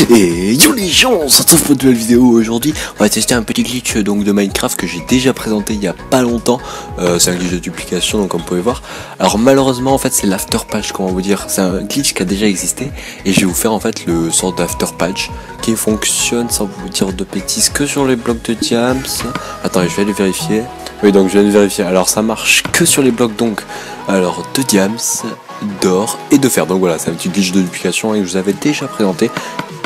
Et yo les gens, on se retrouve pour une nouvelle vidéo aujourd'hui. On va tester un petit glitch donc de Minecraft que j'ai déjà présenté il y a pas longtemps. C'est un glitch de duplication, donc comme vous pouvez voir. Alors malheureusement en fait c'est l'after patch, comment vous dire. C'est un glitch qui a déjà existé et je vais vous faire en fait le sort d'after patch qui fonctionne, sans vous dire de bêtises, que sur les blocs de diams. Attends, je vais aller vérifier. Oui, donc je viens de vérifier. Alors ça marche que sur les blocs donc alors de diams, d'or et de fer. Donc voilà, c'est un petit glitch de duplication et que je vous avais déjà présenté.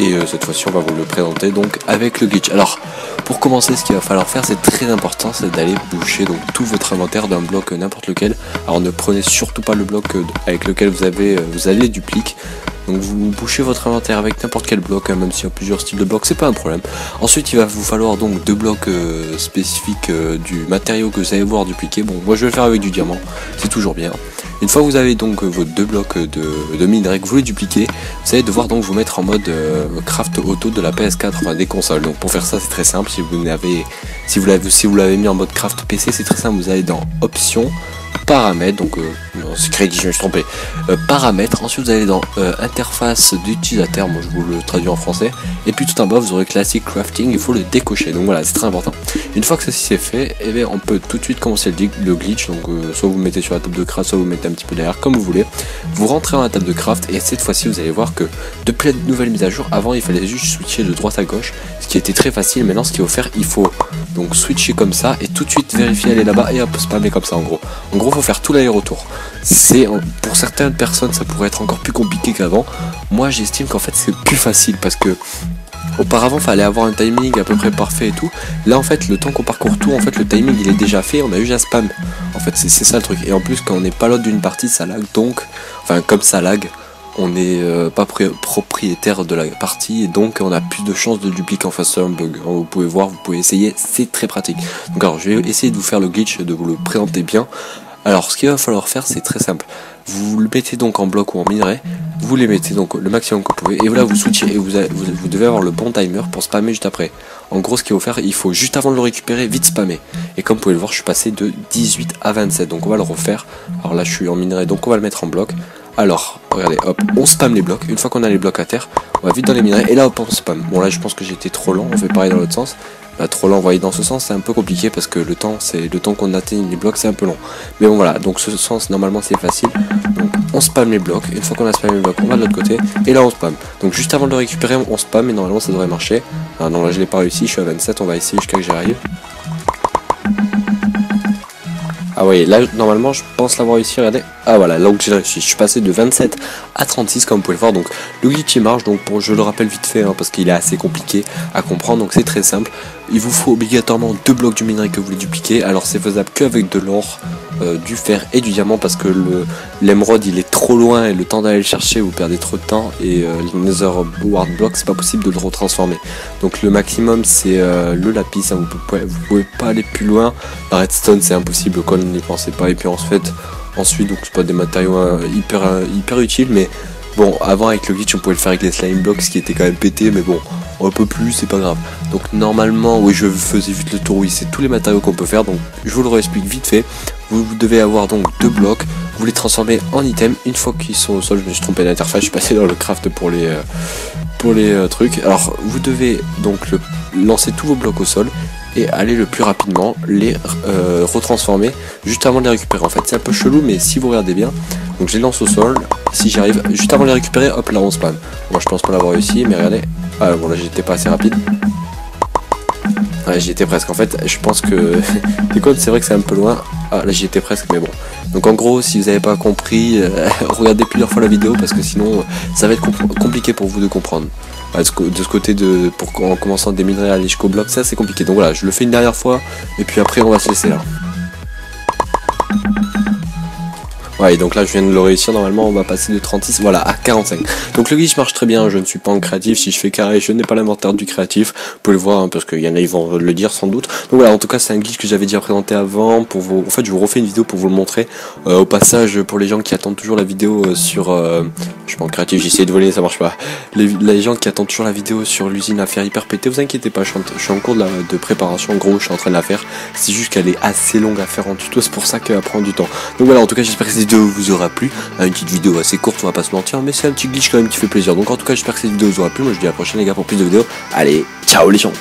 Et cette fois-ci on va vous le présenter donc avec le glitch. Alors pour commencer, ce qu'il va falloir faire, c'est très important, c'est d'aller boucher donc tout votre inventaire d'un bloc n'importe lequel. Alors ne prenez surtout pas le bloc avec lequel vous allez dupliquer. Donc vous bouchez votre inventaire avec n'importe quel bloc, hein, même s'il y a plusieurs styles de blocs, c'est pas un problème. Ensuite il va vous falloir donc deux blocs spécifiques du matériau que vous allez voir dupliquer. Bon, moi je vais le faire avec du diamant, c'est toujours bien. Une fois que vous avez donc vos deux blocs de minerai que vous les dupliquez, vous allez devoir donc vous mettre en mode craft auto de la PS4, enfin des consoles. Donc pour faire ça c'est très simple, si vous l'avez mis en mode craft PC, c'est très simple, vous allez dans options, paramètres, donc c'est crédit, je me suis trompé, paramètres, ensuite vous allez dans interface d'utilisateur, moi je vous le traduis en français, et puis tout en bas vous aurez classic crafting, il faut le décocher, donc voilà, c'est très important. Une fois que ceci c'est fait, eh bien, on peut tout de suite commencer le glitch, donc soit vous le mettez sur la table de craft, soit vous le mettez un petit peu derrière, comme vous voulez. Vous rentrez dans la table de craft, et cette fois-ci vous allez voir que depuis la nouvelle mise à jour, avant il fallait juste switcher de droite à gauche, ce qui était très facile. Maintenant ce qu'il faut faire, il faut donc switcher comme ça, et tout de suite vérifier aller là-bas, et hop, spammer comme ça en gros. En gros faut faire tout l'aller-retour. Pour certaines personnes ça pourrait être encore plus compliqué qu'avant. Moi j'estime qu'en fait c'est plus facile parce que auparavant fallait avoir un timing à peu près parfait et tout. Là en fait le temps qu'on parcourt tout, en fait le timing il est déjà fait, on a eu à spam. En fait c'est ça le truc. Et en plus quand on n'est pas l'autre d'une partie ça lag, donc enfin comme ça lag, on n'est pas propriétaire de la partie et donc on a plus de chances de dupliquer en face d'un bug. Alors, vous pouvez voir, vous pouvez essayer, c'est très pratique. Donc alors je vais essayer de vous faire le glitch, de vous le présenter bien. Alors ce qu'il va falloir faire c'est très simple, vous le mettez donc en bloc ou en minerai, vous les mettez donc le maximum que vous pouvez et là vous switchez et vous devez avoir le bon timer pour spammer juste après. En gros ce qu'il faut faire, il faut juste avant de le récupérer vite spammer, et comme vous pouvez le voir je suis passé de 18 à 27, donc on va le refaire. Alors là je suis en minerai donc on va le mettre en bloc. Alors regardez, hop, on spam les blocs, une fois qu'on a les blocs à terre, on va vite dans les minerais et là hop on spam. Bon là je pense que j'étais trop lent, on fait pareil dans l'autre sens. Bah, trop lent, vous voyez, dans ce sens c'est un peu compliqué parce que le temps qu'on atteigne les blocs c'est un peu long. Mais bon voilà, donc ce sens normalement c'est facile. Donc on spam les blocs, une fois qu'on a spam les blocs on va de l'autre côté et là on spam. Donc juste avant de le récupérer on spam et normalement ça devrait marcher. Ah non là je l'ai pas réussi, je suis à 27, on va essayer jusqu'à que j'y arrive. Ah oui, là normalement je pense l'avoir réussi, regardez. Ah voilà, là où j'ai réussi, je suis passé de 27 à 36 comme vous pouvez le voir. Donc le glitch il marche, donc je le rappelle vite fait parce qu'il est assez compliqué à comprendre, donc c'est très simple. Il vous faut obligatoirement deux blocs du minerai que vous voulez dupliquer. Alors c'est faisable qu'avec de l'or, du fer et du diamant parce que l'émeraude il est trop loin et le temps d'aller le chercher vous perdez trop de temps, et le nether ward block c'est pas possible de le retransformer. Donc le maximum c'est le lapis, hein, vous pouvez pas aller plus loin. La redstone c'est impossible, quoi, n'y pensez pas. Et puis ensuite donc c'est pas des matériaux hyper utiles, mais bon avant avec le glitch on pouvait le faire avec les slime blocks ce qui était quand même pété, mais bon on peut plus, c'est pas grave. Donc normalement, oui je faisais vite le tour, oui c'est tous les matériaux qu'on peut faire, donc je vous le réexplique vite fait. Vous devez avoir donc deux blocs, vous les transformez en items. Une fois qu'ils sont au sol, je me suis trompé d'interface, je suis passé dans le craft pour les trucs. Alors vous devez donc lancer tous vos blocs au sol et aller le plus rapidement les retransformer juste avant de les récupérer. En fait c'est un peu chelou mais si vous regardez bien, donc je les lance au sol, si j'arrive juste avant de les récupérer, hop là on spam. Moi je pense pas l'avoir réussi mais regardez, ah bon là j'étais pas assez rapide. Ouais j'y étais presque, en fait je pense que les codes c'est vrai que c'est un peu loin. Ah là j'y étais presque, mais bon. Donc en gros si vous n'avez pas compris, regardez plusieurs fois la vidéo parce que sinon ça va être compliqué pour vous de comprendre. De ce côté en commençant des minerais à aller jusqu'au bloc, ça c'est compliqué. Donc voilà, je le fais une dernière fois et puis après on va se laisser là. Ouais, donc là je viens de le réussir, normalement on va passer de 36 voilà à 45. Donc le glitch marche très bien, je ne suis pas en créatif, si je fais carré je n'ai pas l'inventaire du créatif, vous pouvez le voir hein, parce qu'il y en a ils vont le dire sans doute. Donc voilà, en tout cas c'est un glitch que j'avais déjà présenté avant pour vous. En fait je vous refais une vidéo pour vous le montrer. Au passage, pour les gens qui attendent toujours la vidéo sur je suis pas en créatif, j'ai essayé de voler, ça marche pas. Les gens qui attendent toujours la vidéo sur l'usine à faire hyper pété, vous inquiétez pas, je suis en cours de préparation, en gros je suis en train de la faire. C'est juste qu'elle est assez longue à faire en tuto, c'est pour ça qu'elle prend du temps. Donc voilà, en tout cas j'espère que cette vidéo vous aura plu. Une petite vidéo assez courte, on va pas se mentir, mais c'est un petit glitch quand même qui fait plaisir. Donc en tout cas j'espère que cette vidéo vous aura plu. Moi je vous dis à la prochaine les gars pour plus de vidéos. Allez, ciao les gens.